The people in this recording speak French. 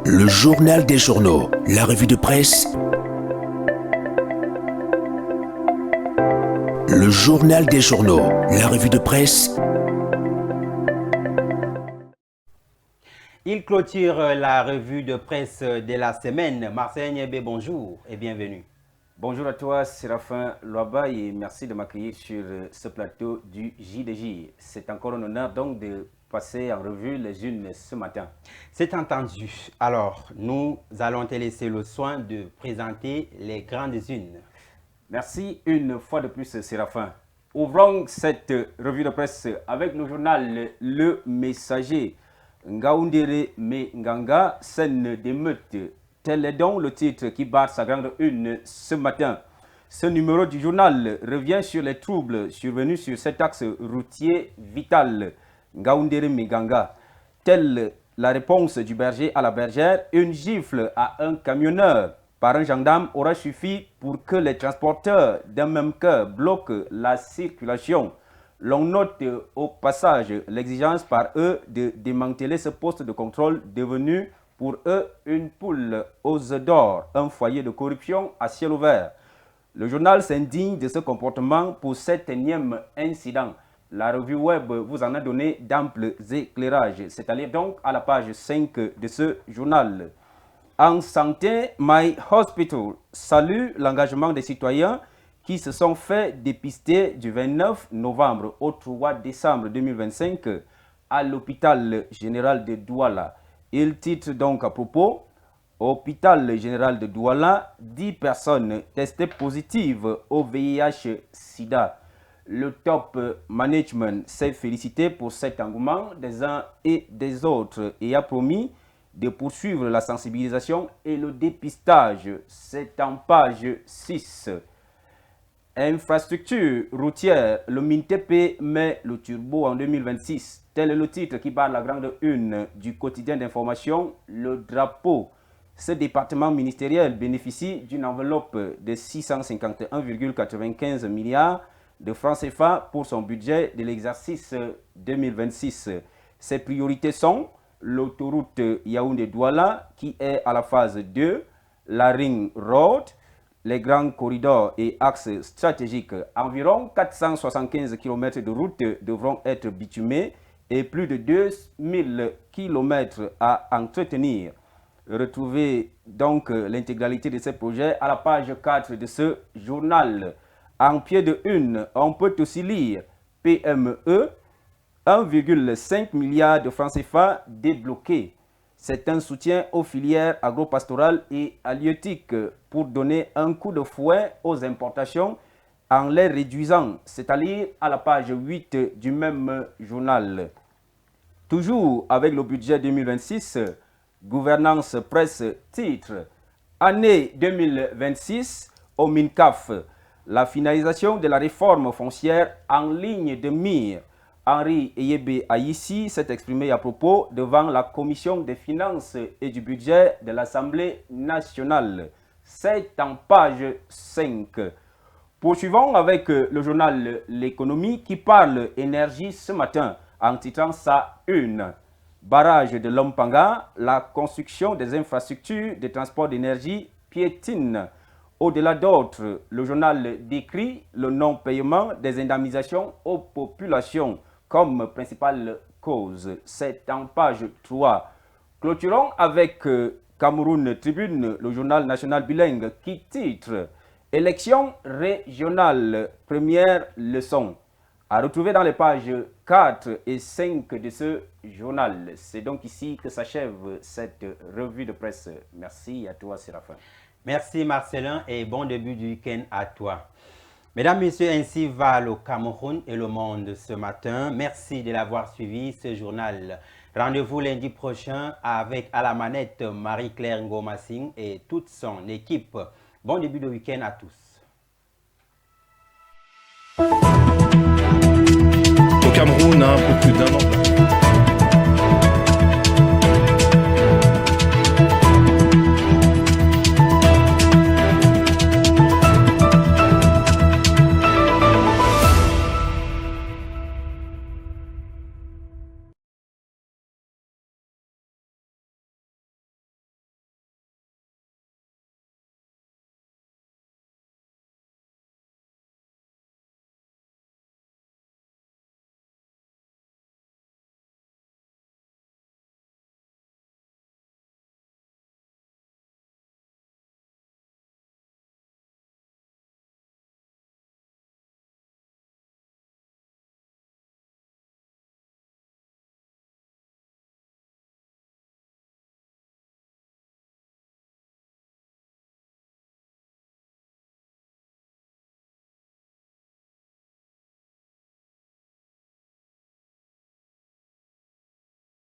Le journal des journaux, la revue de presse. Le journal des journaux, la revue de presse. Il clôture la revue de presse de la semaine. Marcel Niébé, bonjour et bienvenue. Bonjour à toi, Séraphin Loaba, et merci de m'accueillir sur ce plateau du JDJ. C'est encore un honneur donc de passer en revue les unes ce matin. C'est entendu. Alors, nous allons te laisser le soin de présenter les grandes unes. Merci une fois de plus, Séraphin. Ouvrons cette revue de presse avec le journal Le Messager. Ngaoundéré Nganga, scène d'émeute. Tel est donc le titre qui barre sa grande une ce matin. Ce numéro du journal revient sur les troubles survenus sur cet axe routier vital. Ngaoundéré Nganga. Telle la réponse du berger à la bergère, une gifle à un camionneur par un gendarme aura suffi pour que les transporteurs d'un même cœur bloquent la circulation. L'on note au passage l'exigence par eux de démanteler ce poste de contrôle devenu pour eux une poule aux œufs d'or, un foyer de corruption à ciel ouvert. Le journal s'indigne de ce comportement pour cet énième incident. La revue web vous en a donné d'amples éclairages, c'est-à-dire donc à la page 5 de ce journal. En santé, My Hospital salue l'engagement des citoyens qui se sont fait dépister du 29 novembre au 3 décembre 2025 à l'hôpital général de Douala. Il titre donc à propos, hôpital général de Douala, 10 personnes testées positives au VIH-Sida. Le top management s'est félicité pour cet engouement des uns et des autres et a promis de poursuivre la sensibilisation et le dépistage. C'est en page 6. Infrastructure routière, le MINTEP met le turbo en 2026. Tel est le titre qui barre la grande une du quotidien d'information Le Drapeau. Ce département ministériel bénéficie d'une enveloppe de 651,95 milliards de francs CFA pour son budget de l'exercice 2026. Ses priorités sont l'autoroute Yaoundé-Douala qui est à la phase 2, la Ring Road, les grands corridors et axes stratégiques. Environ 475 km de route devront être bitumés et plus de 2000 km à entretenir. Retrouvez donc l'intégralité de ces projets à la page 4 de ce journal. En pied de une, on peut aussi lire PME, 1,5 milliard de francs CFA débloqués. C'est un soutien aux filières agro-pastorales et halieutiques pour donner un coup de fouet aux importations en les réduisant, c'est-à-dire à la page 8 du même journal. Toujours avec le budget 2026, gouvernance presse titre année 2026 au MINCAF, la finalisation de la réforme foncière en ligne de mire. Henri Eyebe Aïssi s'est exprimé à propos devant la Commission des finances et du budget de l'Assemblée nationale. C'est en page 5. Poursuivons avec le journal L'économie qui parle énergie ce matin en titrant sa une. Barrage de Lompanga, la construction des infrastructures de transport d'énergie piétine. Au-delà d'autres, le journal décrit le non-paiement des indemnisations aux populations comme principale cause. C'est en page 3. Clôturons avec Cameroun Tribune, le journal national bilingue, qui titre « Élections régionales, première leçon ». À retrouver dans les pages 4 et 5 de ce journal. C'est donc ici que s'achève cette revue de presse. Merci à toi, Séraphin. Merci Marcelin et bon début du week-end à toi. Mesdames, Messieurs, ainsi va le Cameroun et le monde ce matin. Merci de l'avoir suivi, ce journal. Rendez-vous lundi prochain avec à la manette Marie-Claire Ngomassing et toute son équipe. Bon début de week-end à tous. Au Cameroun, un peu plus d'un an.